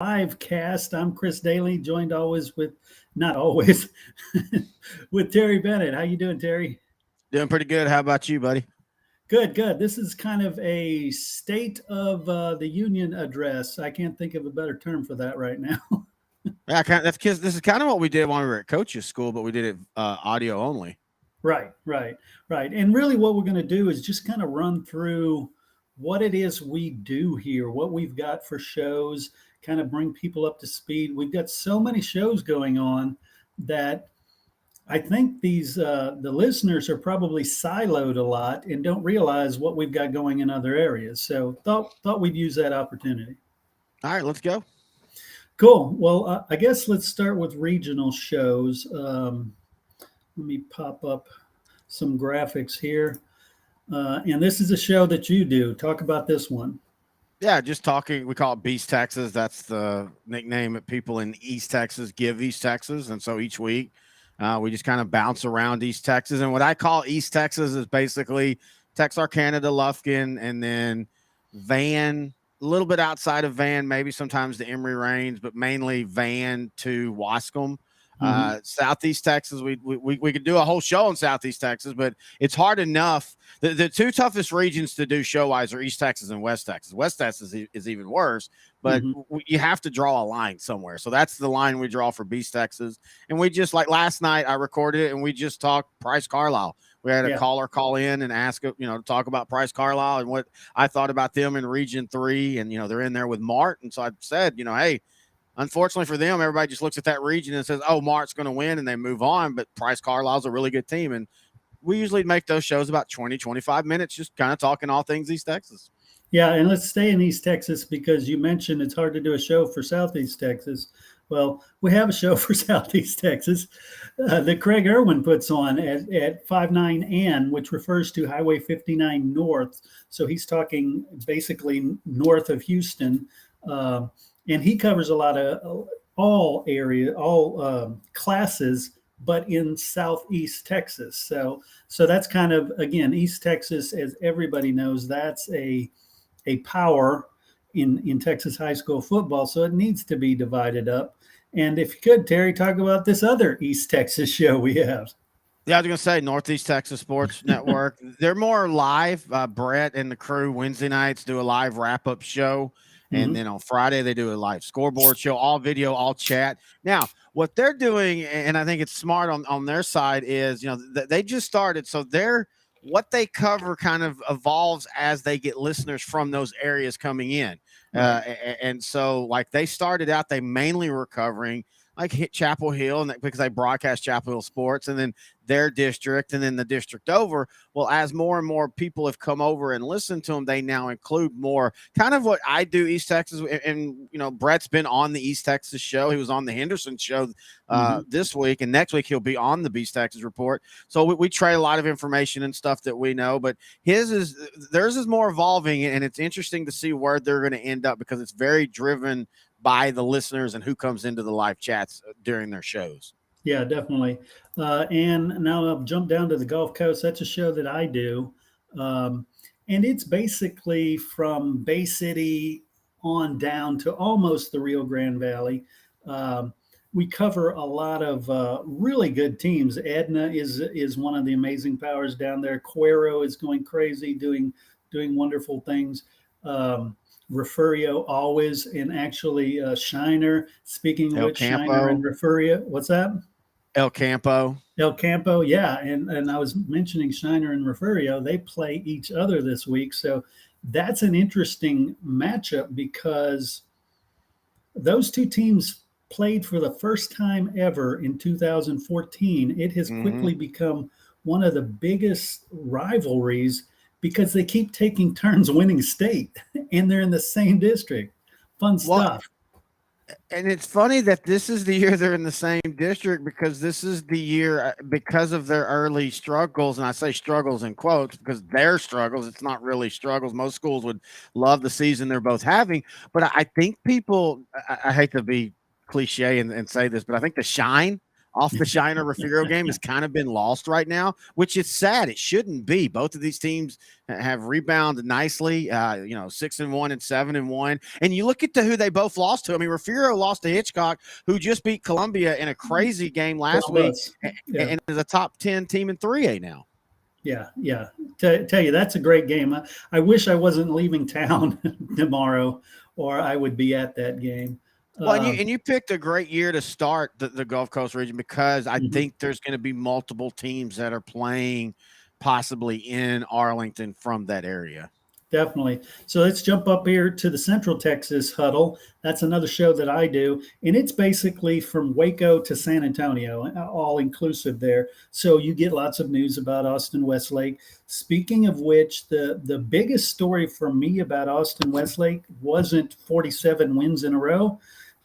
live cast. I'm Chris Daly, joined always with, not always, with Terry Bennett. How you doing, Terry? Doing pretty good. How about you, buddy? Good, good. This is kind of a state of the union address. I can't think of a better term for that right now. Yeah, that's because this is kind of what we did when we were at coach's school, but we did it audio only. Right, right, right. And really, what we're going to do is just kind of run through what it is we do here, what we've got for shows, kind of bring people up to speed. We've got so many shows going on that I think these the listeners are probably siloed a lot and don't realize what we've got going in other areas. So thought we'd use that opportunity. All right, let's go. Cool. Well, I guess let's start with regional shows. Let me pop up some graphics here. And this is a show that you do. Talk about this one. Yeah, just talking. We call it Beast Texas. That's the nickname that people in East Texas give East Texas. And so each week we just kind of bounce around East Texas. And what I call East Texas is basically Texarkana to Lufkin, and then Van, a little bit outside of Van, maybe sometimes the Emory Range, but mainly Van to Wascom. Southeast Texas, we could do a whole show on Southeast Texas, but it's hard enough. The two toughest regions to do show wise are East Texas and West Texas. West Texas is even worse, but you have to draw a line somewhere. So that's the line we draw for Beast Texas. And we just, like last night, I recorded it and we just talked Price Carlisle. We had a caller call in and ask, to talk about Price Carlisle and what I thought about them in Region 3. And, they're in there with Mart. And so I said, hey, unfortunately for them, everybody just looks at that region and says, oh, Mart's going to win, and they move on. But Price Carlisle's a really good team. And we usually make those shows about 20, 25 minutes, just kind of talking all things East Texas. Yeah, and let's stay in East Texas because you mentioned it's hard to do a show for Southeast Texas. Well, we have a show for Southeast Texas that Craig Irwin puts on at 59N, which refers to Highway 59 North. So he's talking basically north of Houston. And he covers a lot of all classes, but in Southeast Texas. So that's kind of, again, East Texas, as everybody knows, that's a power in Texas high school football. So it needs to be divided up. And if you could, Terry, talk about this other East Texas show we have. Yeah, I was going to say Northeast Texas Sports Network. They're more live. Brett and the crew Wednesday nights do a live wrap-up show. And then on Friday, they do a live scoreboard show, all video, all chat. Now, what they're doing, and I think it's smart on their side, is, they just started. So what they cover kind of evolves as they get listeners from those areas coming in. And so, like, they started out, they mainly were covering like hit Chapel Hill, and because they broadcast Chapel Hill sports, and then their district, and then the district over. Well, as more and more people have come over and listened to them, they now include more kind of what I do East Texas. And Brett's been on the East Texas show. He was on the Henderson show this week, and next week he'll be on the Beast Texas Report. So we trade a lot of information and stuff that we know, but theirs is more evolving, and it's interesting to see where they're going to end up because it's very driven by the listeners and who comes into the live chats during their shows. Yeah, definitely. And now I'll jump down to the Gulf Coast. That's a show that I do. And it's basically from Bay City on down to almost the Rio Grande Valley. We cover a lot of really good teams. Edna is one of the amazing powers down there. Cuero is going crazy, doing wonderful things. Refurio always, and actually Shiner. Speaking of which, Shiner and Refurio, what's that? El Campo, yeah, and I was mentioning Shiner and Refurio. They play each other this week, so that's an interesting matchup because those two teams played for the first time ever in 2014. It has quickly become one of the biggest rivalries because they keep taking turns winning state and they're in the same district. Fun stuff. And it's funny that this is the year they're in the same district because this is the year because of their early struggles. And I say struggles in quotes because their struggles, it's not really struggles. Most schools would love the season they're both having. But I think people, I hate to be cliche and say this, but I think the shine off the Shiner Refugio game has kind of been lost right now, which is sad. It shouldn't be. Both of these teams have rebounded nicely, 6-1 and 7-1. And you look at who they both lost to. I mean, Refugio lost to Hitchcock, who just beat Columbia in a crazy game last week and is a top 10 team in 3A now. Yeah. Tell you, that's a great game. I wish I wasn't leaving town tomorrow, or I would be at that game. Well, and you picked a great year to start the Gulf Coast region, because I think there's going to be multiple teams that are playing possibly in Arlington from that area. Definitely. So let's jump up here to the Central Texas Huddle. That's another show that I do, and it's basically from Waco to San Antonio, all inclusive there. So you get lots of news about Austin Westlake. Speaking of which, the biggest story for me about Austin Westlake wasn't 47 wins in a row.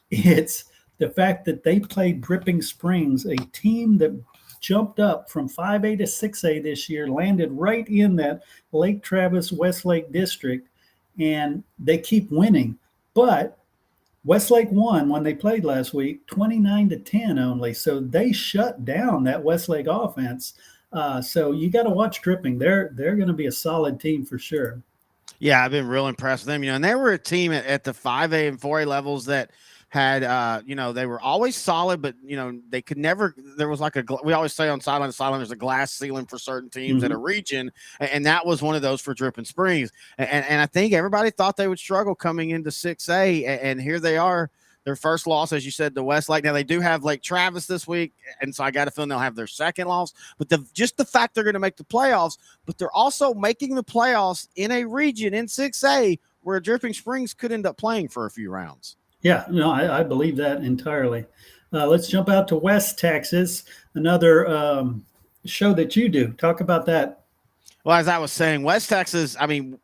It's the fact that they played Dripping Springs, a team that jumped up from 5A to 6A this year, landed right in that Lake Travis Westlake district, and they keep winning. But Westlake won when they played last week, 29-10 only. So they shut down that Westlake offense. So you got to watch Dripping. They're going to be a solid team for sure. Yeah, I've been real impressed with them. And they were a team at the 5A and 4A levels that had, they were always solid, but, they could never, there was like we always say on sideline to sideline, there's a glass ceiling for certain teams at a region. And that was one of those for Dripping Springs. And I think everybody thought they would struggle coming into 6A. And here they are, their first loss, as you said, to Westlake. Now they do have Lake Travis this week. And so I got a feeling they'll have their second loss, but just the fact they're going to make the playoffs, but they're also making the playoffs in a region in 6A where Dripping Springs could end up playing for a few rounds. Yeah, no, I believe that entirely. Let's jump out to West Texas, another show that you do. Talk about that. Well, as I was saying, West Texas, I mean,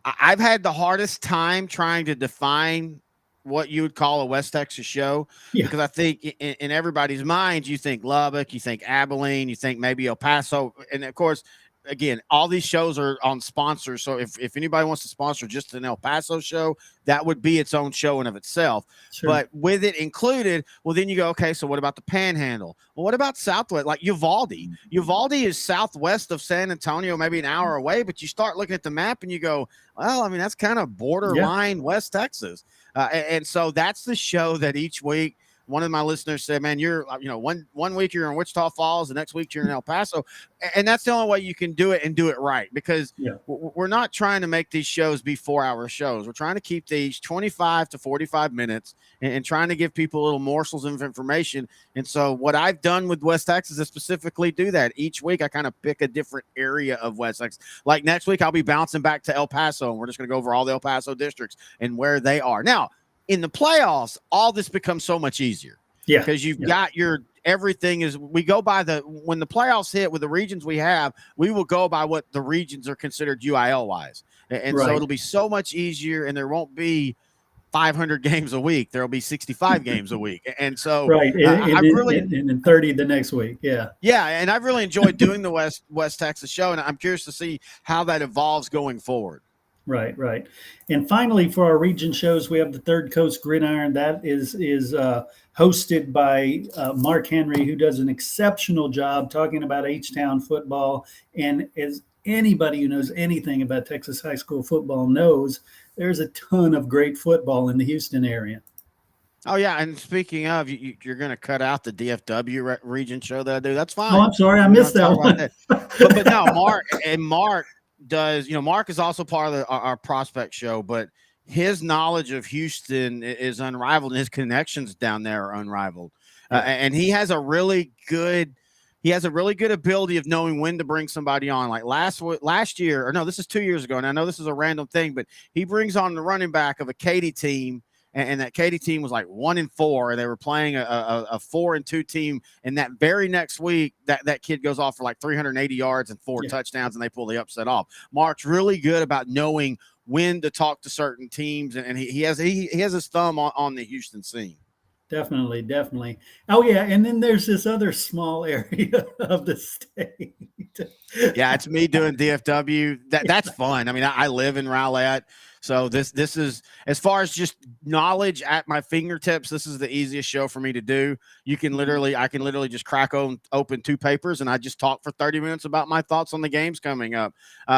I've had the hardest time trying to define what you would call a West Texas show, because I think in everybody's mind, you think Lubbock, you think Abilene, you think maybe El Paso. And of course, again, all these shows are on sponsors. So if anybody wants to sponsor just an El Paso show, that would be its own show in of itself. Sure. But with it included, well, then you go, okay, so what about the Panhandle? Well, what about Southwest? Like Uvalde. Uvalde is southwest of San Antonio, maybe an hour away, but you start looking at the map and you go, well, I mean, that's kind of borderline West Texas. And so that's the show that each week, one of my listeners said, man, you're, one week you're in Wichita Falls, the next week you're in El Paso. And that's the only way you can do it and do it right, because we're not trying to make these shows be 4-hour shows. We're trying to keep these 25 to 45 minutes and trying to give people little morsels of information. And so what I've done with West Texas is specifically do that. Each week I kind of pick a different area of West Texas. Like next week, I'll be bouncing back to El Paso, and we're just going to go over all the El Paso districts and where they are. Now, in the playoffs, all this becomes so much easier. Yeah. Because you've got everything is, we go by when the playoffs hit with the regions we have, we will go by what the regions are considered UIL wise. And so it'll be so much easier, and there won't be 500 games a week. There'll be 65 games a week. And so, and 30 the next week. Yeah. Yeah. And I've really enjoyed doing the West Texas show, and I'm curious to see how that evolves going forward. Right. And finally, for our region shows, we have the Third Coast Gridiron. That is hosted by Mark Henry, who does an exceptional job talking about H-Town football. And as anybody who knows anything about Texas high school football knows, there's a ton of great football in the Houston area. Oh, yeah. And speaking of, you're going to cut out the DFW region show that I do. That's fine. Oh, I'm sorry. I missed that one. But no, Mark does, Mark is also part of our prospect show, but his knowledge of Houston is unrivaled, and his connections down there are unrivaled. And he has a really good ability of knowing when to bring somebody on. Like last year, or no, this is 2 years ago, and I know this is a random thing, but he brings on the running back of a Katy team, and that Katy team was like 1-4, and they were playing a 4-2 team. And that very next week, that kid goes off for like 380 yards and 4 touchdowns, and they pull the upset off. Mark's really good about knowing when to talk to certain teams, and he has his thumb on the Houston scene. Definitely. Oh yeah, and then there's this other small area of the state. Yeah, it's me doing DFW. That's fun. I mean, I live in Rowlett. So this is, as far as just knowledge at my fingertips, this is the easiest show for me to do. I can literally just crack open two papers and I just talk for 30 minutes about my thoughts on the games coming up.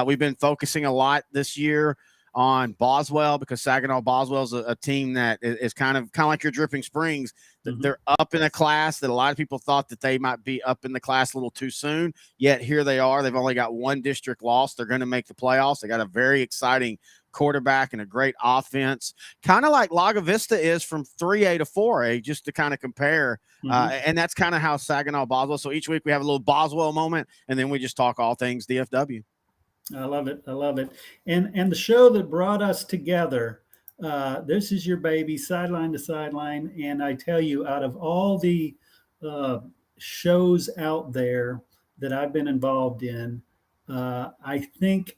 We've been focusing a lot this year on Boswell, because Saginaw Boswell is a team that is kind of like your Dripping Springs. They're up in a class that a lot of people thought that they might be up in the class a little too soon. Yet here they are. They've only got one district loss. They're going to make the playoffs. They got a very exciting quarterback and a great offense, kind of like Laga Vista is from 3A to 4A, just to kind of compare. And that's kind of how Saginaw Boswell. So each week we have a little Boswell moment, and then we just talk all things DFW. I love it. I love it. And the show that brought us together, this is your baby, Sideline to Sideline. And I tell you, out of all the shows out there that I've been involved in, I think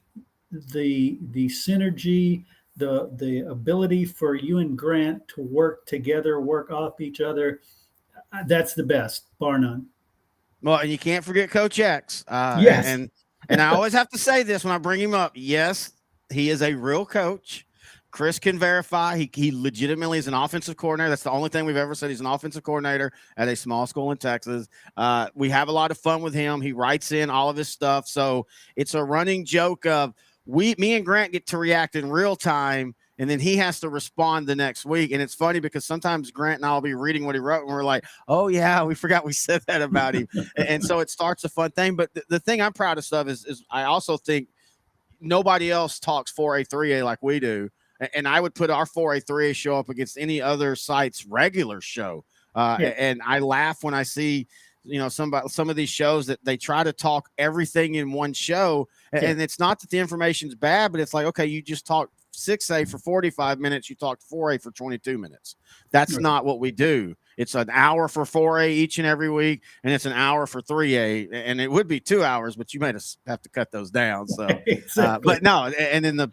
the synergy, the ability for you and Grant to work together, work off each other, that's the best, bar none. Well, and you can't forget Coach X. Yes. And I always have to say this when I bring him up. Yes, he is a real coach. Chris can verify. He legitimately is an offensive coordinator. That's the only thing we've ever said. He's an offensive coordinator at a small school in Texas. We have a lot of fun with him. He writes in all of his stuff. So it's a running joke of me and Grant get to react in real time, and then he has to respond the next week. And it's funny because sometimes Grant and I will be reading what he wrote, and we're like, oh, yeah, we forgot we said that about him. And so it starts a fun thing. But the thing I'm proudest of is I also think nobody else talks 4A, 3A like we do. And I would put our 4A, 3A show up against any other site's regular show. And I laugh when I see, some of these shows that they try to talk everything in one show. And it's not that the information's bad, but it's like, okay, you just talk 6A for 45 minutes. You talked 4A for 22 minutes. That's not what we do. It's an hour for 4A each and every week, and it's an hour for 3A, and it would be 2 hours, but you might have to cut those down. So, Exactly. but no, and in the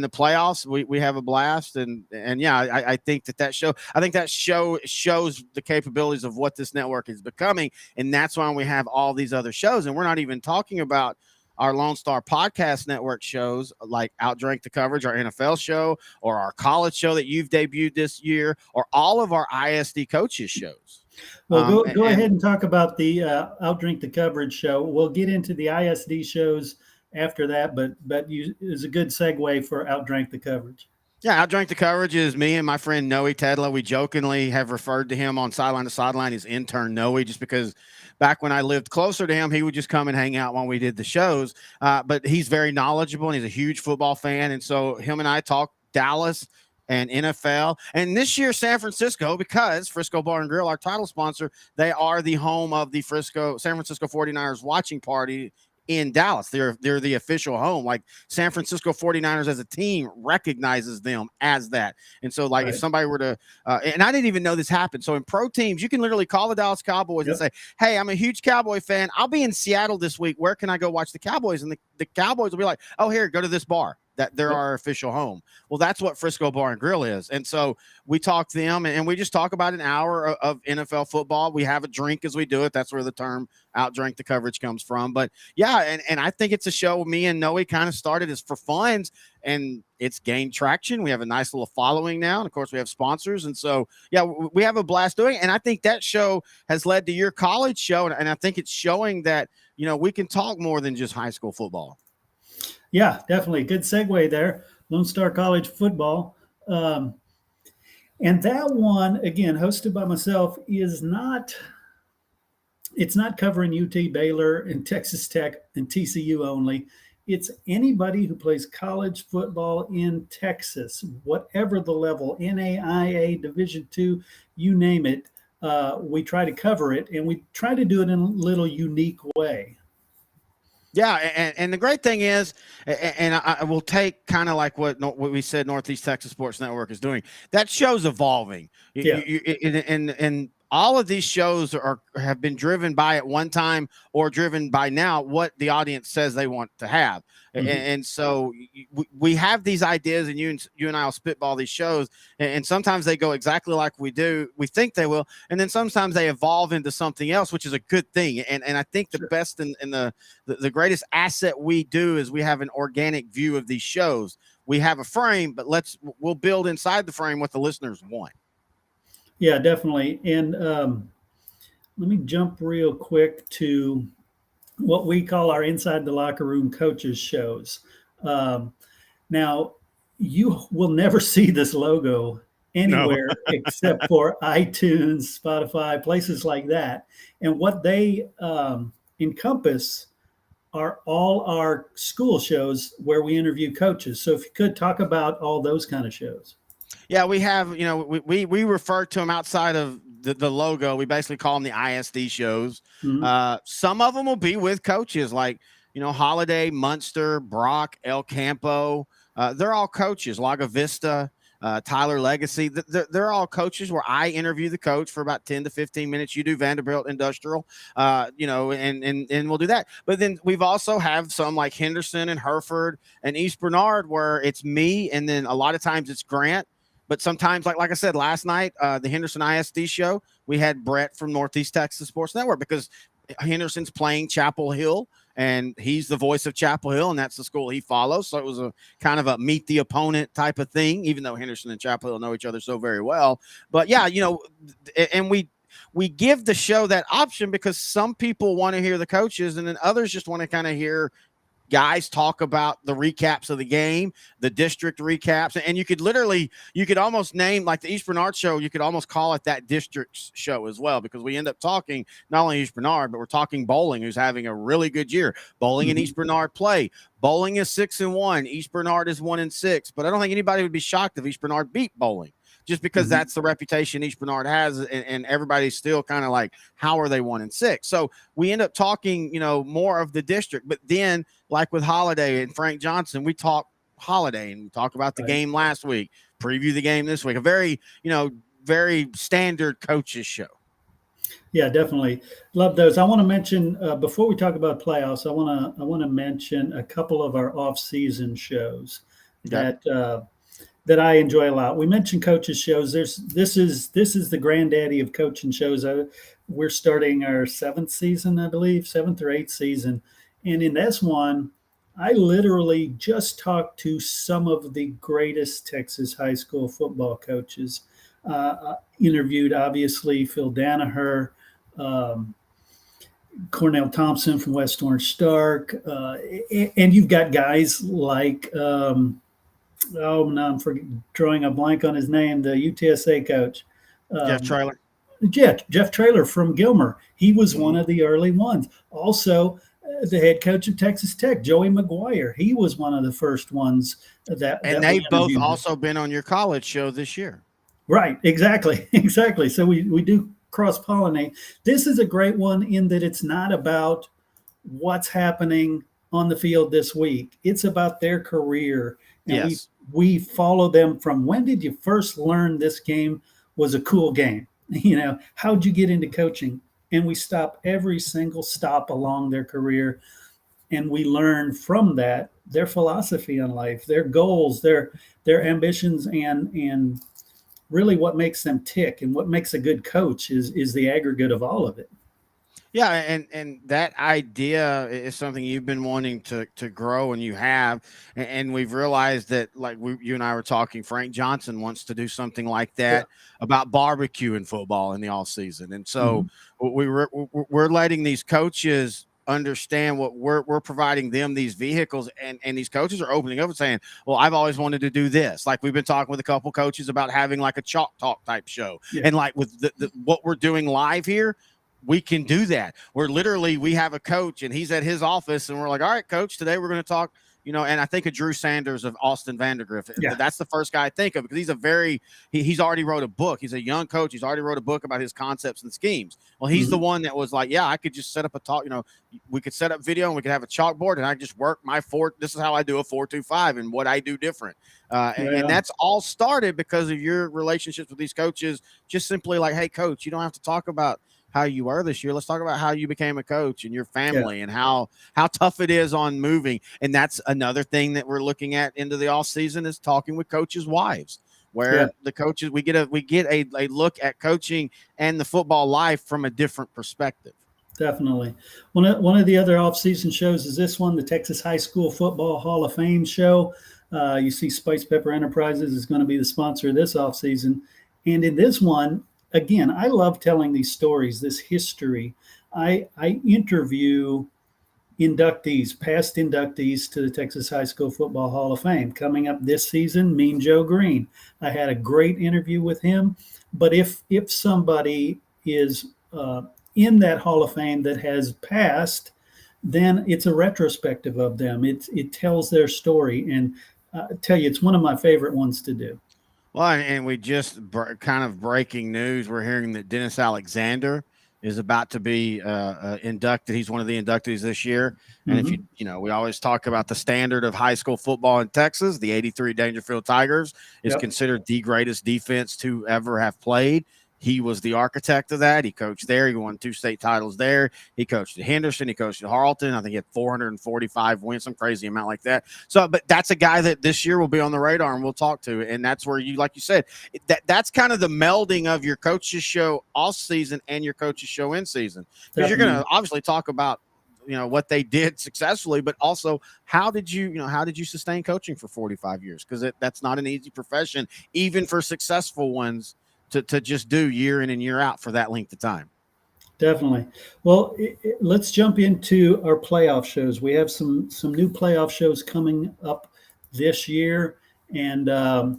playoffs, we have a blast, and yeah, I think that show shows the capabilities of what this network is becoming, and that's why we have all these other shows, and we're not even talking about our Lone Star Podcast Network shows like Outdrank the Coverage, our NFL show, or our college show that you've debuted this year, or all of our ISD coaches shows. Well, go ahead and talk about the Outdrink the Coverage show. We'll get into the ISD shows after that, but is a good segue for Outdrank the Coverage. Yeah, Outdrank the Coverage is me and my friend Noe Tedla. We jokingly have referred to him on Sideline to Sideline as intern Noe, just because back when I lived closer to him, he would just come and hang out when we did the shows. But he's very knowledgeable, and he's a huge football fan. And so him and I talk Dallas and NFL. And this year, San Francisco, because Frisco Bar and Grill, our title sponsor, they are the home of the San Francisco 49ers watching party in Dallas. They're the official home. Like San Francisco 49ers as a team recognizes them as that. And so if somebody were to, and I didn't even know this happened. So in pro teams, you can literally call the Dallas Cowboys and say, hey, I'm a huge Cowboy fan. I'll be in Seattle this week. Where can I go watch the Cowboys? And the Cowboys will be like, oh, here, go to this bar. That they're our official home. Well, that's what Frisco Bar and Grill is. And so we talk to them, and we just talk about an hour of NFL football. We have a drink as we do it. That's where the term Outdrink the Coverage comes from. But yeah, and I think it's a show me and Noe kind of started as for fun, and it's gained traction. We have a nice little following now. And of course we have sponsors. And so, yeah, we have a blast doing it. And I think that show has led to your college show. And I think it's showing that, we can talk more than just high school football. Yeah, definitely. Good segue there. Lone Star College football. And that one, again, hosted by myself, it's not covering UT, Baylor, and Texas Tech and TCU only. It's anybody who plays college football in Texas, whatever the level, NAIA, Division II, you name it. We try to cover it, and we try to do it in a little unique way. Yeah, and the great thing is, and I will take kind of like what we said Northeast Texas Sports Network is doing, that show's evolving. Yeah. And all of these shows have been driven by at one time or driven by now what the audience says they want to have. Mm-hmm. And so we have these ideas, and you and I will spitball these shows, and sometimes they go exactly like we think they will, and then sometimes they evolve into something else, which is a good thing. And I think the best and the greatest asset we do is we have an organic view of these shows. we have a frame, but we'll build inside the frame what the listeners want. Yeah, definitely. And let me jump real quick to what we call our Inside the Locker Room Coaches shows. Um, Now, you will never see this logo No. anywhere except for iTunes, Spotify, places like that. And what they encompass are all our school shows where we interview coaches. So if you could talk about all those kind of shows. Yeah, we have, we refer to them outside of the logo. We basically call them the ISD shows. Mhm. Some of them will be with coaches like, Holiday, Munster, Brock, El Campo. They're all coaches. Laga Vista, Tyler Legacy. They're all coaches where I interview the coach for about 10 to 15 minutes. You do Vanderbilt Industrial, and we'll do that. But then we've also have some like Henderson and Hereford and East Bernard where it's me, and then a lot of times it's Grant. But sometimes, like I said last night, the Henderson ISD show, we had Brett from Northeast Texas Sports Network because Henderson's playing Chapel Hill, and he's the voice of Chapel Hill, and that's the school he follows. So it was a kind of a meet the opponent type of thing, even though Henderson and Chapel Hill know each other so very well. But yeah, and we give the show that option because some people want to hear the coaches, and then others just want to kind of hear guys talk about the recaps of the game, the district recaps. And you could almost name like the East Bernard show. You could almost call it that district's show as well, because we end up talking not only East Bernard, but we're talking Bowling, who's having a really good year. Bowling and East Bernard play. Bowling is 6-1. East Bernard is 1-6, but I don't think anybody would be shocked if East Bernard beat Bowling, just because that's the reputation East Bernard has, and everybody's still kind of like, how are they 1-6? So we end up talking, more of the district. But then, like with Holiday and Frank Johnson, we talk Holiday and we talk about the game last week, preview the game this week. A very, very standard coaches show. Yeah, definitely love those. I want to mention before we talk about playoffs, I want to mention a couple of our off-season shows that I enjoy a lot. We mentioned coaches shows. This is the granddaddy of coaching shows. We're starting our 7th season, I believe, 7th or 8th season. And in this one, I literally just talked to some of the greatest Texas high school football coaches. Interviewed, obviously, Phil Danaher, Cornell Thompson from West Orange Stark. And you've got guys like I'm drawing a blank on his name, the UTSA coach. Jeff Traylor. Jeff Traylor from Gilmer. He was one of the early ones. Also, the head coach of Texas Tech, Joey McGuire. He was one of the first ones that. And they've both also been on your college show this year. Right, exactly. So we do cross-pollinate. This is a great one in that it's not about what's happening on the field this week. It's about their career. And we follow them from when did you first learn this game was a cool game? How'd you get into coaching? And we stop every single stop along their career, and we learn from that their philosophy on life, their goals, their ambitions, and really what makes them tick and what makes a good coach is the aggregate of all of it. Yeah, and that idea is something you've been wanting to grow, and you have, and we've realized that, like you and I were talking, Frank Johnson wants to do something like that about barbecue and football in the off season, and so we're letting these coaches understand what we're providing them these vehicles, and these coaches are opening up and saying, well, I've always wanted to do this. Like we've been talking with a couple coaches about having like a chalk talk type show, and like with what we're doing live here. We can do that. We have a coach and he's at his office and we're like, all right, coach, today we're going to talk, and I think of Drew Sanders of Austin Vandergriff. Yeah. That's the first guy I think of because he's he's already wrote a book. He's a young coach. He's already wrote a book about his concepts and schemes. Well, he's the one that was like, yeah, I could just set up a talk, we could set up video and we could have a chalkboard and I just work this is how I do a 4-2-5 and what I do different. And that's all started because of your relationships with these coaches. Just simply like, hey coach, you don't have to talk about how you were this year. Let's talk about how you became a coach and your family and how tough it is on moving. And that's another thing that we're looking at into the off season is talking with coaches' wives, where the coaches, we get a look at coaching and the football life from a different perspective. Definitely. One of the other off-season shows is this one, the Texas High School Football Hall of Fame show. You see Spice Pepper Enterprises is going to be the sponsor this offseason. And in this one, again, I love telling these stories, this history. I interview inductees, past inductees to the Texas High School Football Hall of Fame. Coming up this season, Mean Joe Green. I had a great interview with him. But if somebody is in that Hall of Fame that has passed, then it's a retrospective of them. It tells their story, and I tell you, it's one of my favorite ones to do. Well, and we just kind of breaking news. We're hearing that Dennis Alexander is about to be inducted. He's one of the inductees this year. And if we always talk about the standard of high school football in Texas, the 83 Dangerfield Tigers is considered the greatest defense to ever have played. He was the architect of that. He coached there. He won 2 state titles there. He coached at Henderson. He coached at Harleton. I think he had 445 wins, some crazy amount like that. So, but that's a guy that this year will be on the radar and we'll talk to. And that's where you, like you said, that's kind of the melding of your coaches show off season and your coaches show in season. Because you're going to obviously talk about, what they did successfully, but also how did you sustain coaching for 45 years? Because that's not an easy profession, even for successful ones. To just do year in and year out for that length of time. Definitely. Well, let's jump into our playoff shows. We have some new playoff shows coming up this year, and I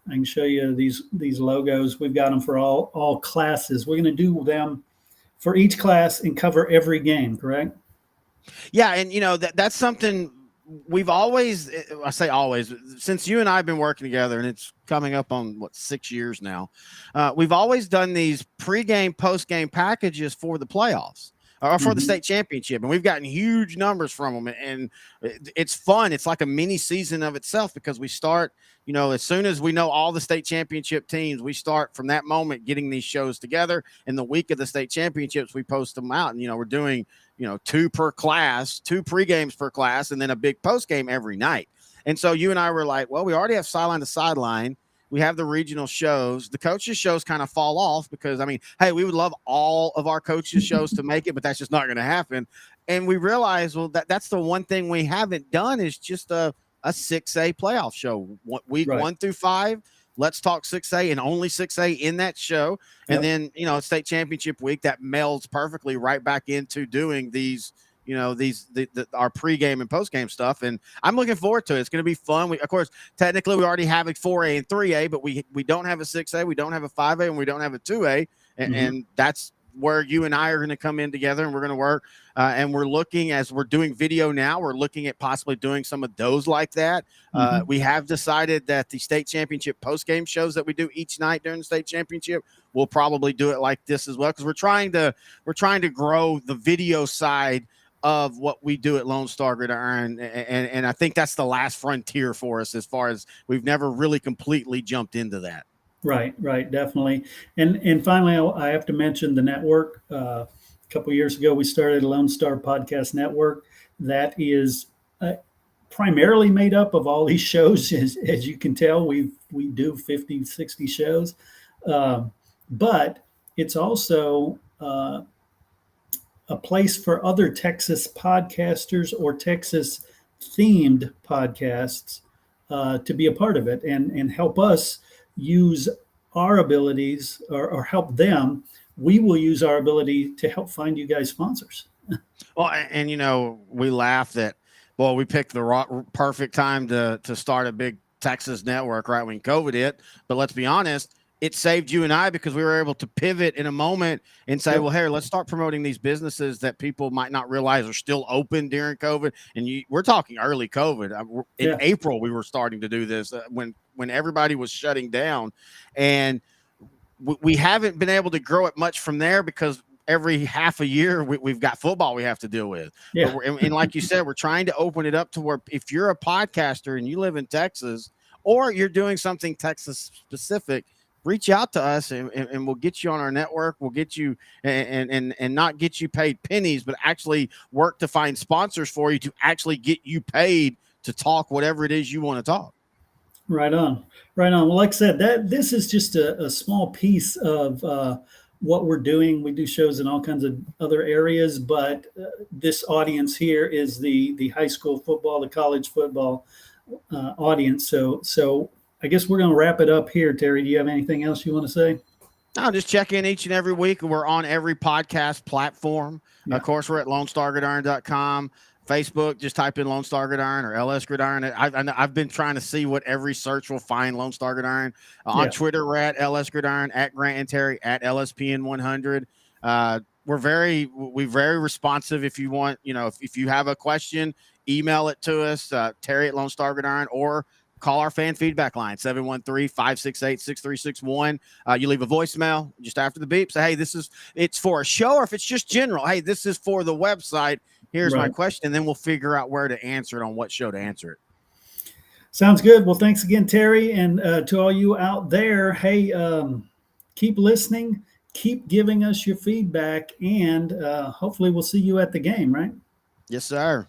can show you these logos. We've got them for all classes. We're going to do them for each class and cover every game, correct? Yeah, and that's something we've always, I say always, since you and I have been working together, and it's coming up on 6 years now, we've always done these pregame, postgame packages for the playoffs or for the state championship. And we've gotten huge numbers from them, and it's fun. It's like a mini season of itself because we start, as soon as we know all the state championship teams, we start from that moment getting these shows together. And the week of the state championships, we post them out, and, we're doing, 2 per class, 2 pregames per class, and then a big postgame every night. And so you and I were like, well, we already have sideline to sideline. We have the regional shows. The coaches shows kind of fall off because, hey, we would love all of our coaches shows to make it, but that's just not going to happen. And we realized, well, that's the one thing we haven't done is just a 6A playoff show. Week 1 through 5, let's talk 6A and only 6A in that show. And then, state championship week, that melds perfectly right back into doing these, our pregame and postgame stuff. And I'm looking forward to it. It's going to be fun. Of course, technically we already have a 4A and 3A, but we don't have a 6A, we don't have a 5A, and we don't have a 2A. And that's where you and I are going to come in together, and we're going to work. And we're looking, as we're doing video now, we're looking at possibly doing some of those like that. We have decided that the state championship postgame shows that we do each night during the state championship, we'll probably do it like this as well. Cause we're trying to grow the video side of what we do at Lone Star Gridiron. And I think that's the last frontier for us, as far as we've never really completely jumped into that. Right, definitely. And finally, I have to mention the network. A couple of years ago, we started a Lone Star Podcast Network that is primarily made up of all these shows. As you can tell, we do 50, 60 shows. But it's also a place for other Texas podcasters or Texas-themed podcasts to be a part of it and help us use our abilities or help them. We will use our ability to help find you guys sponsors. Well, and we laugh that, we picked the perfect time to start a big Texas network right when COVID hit. But let's be honest, it saved you and I because we were able to pivot in a moment and say, well, hey, let's start promoting these businesses that people might not realize are still open during COVID. And we're talking early COVID. In April, we were starting to do this when everybody was shutting down. And we haven't been able to grow it much from there because every half a year we've got football we have to deal with. Yeah. And like you said, we're trying to open it up to where if you're a podcaster and you live in Texas or you're doing something Texas specific, reach out to us and we'll get you on our network. We'll get you and not get you paid pennies, but actually work to find sponsors for you to actually get you paid to talk whatever it is you want to talk. Right on. Well, like I said, this is just a small piece of what we're doing. We do shows in all kinds of other areas, but this audience here is the high school football, the college football audience. So I guess we're going to wrap it up here. Terry, do you have anything else you want to say? No, just check in each and every week. We're on every podcast platform. Yeah. Of course, we're at LoneStarGridiron.com. Facebook, just type in Lone Star Gridiron or LS Gridiron. I've been trying to see what every search will find Lone Star Gridiron. On Twitter, we're at LS Gridiron, at Grant and Terry, at LSPN100. We're very responsive. If you want, if you have a question, email it to us, Terry at Lone Star Gridiron, or call our fan feedback line, 713-568-6361. You leave a voicemail just after the beep. Say, hey, it's for a show, or if it's just general, hey, this is for the website. Here's my question. And then we'll figure out where to answer it, on what show to answer it. Sounds good. Well, thanks again, Terry. And to all you out there, hey, keep listening, keep giving us your feedback, and hopefully we'll see you at the game, right? Yes, sir.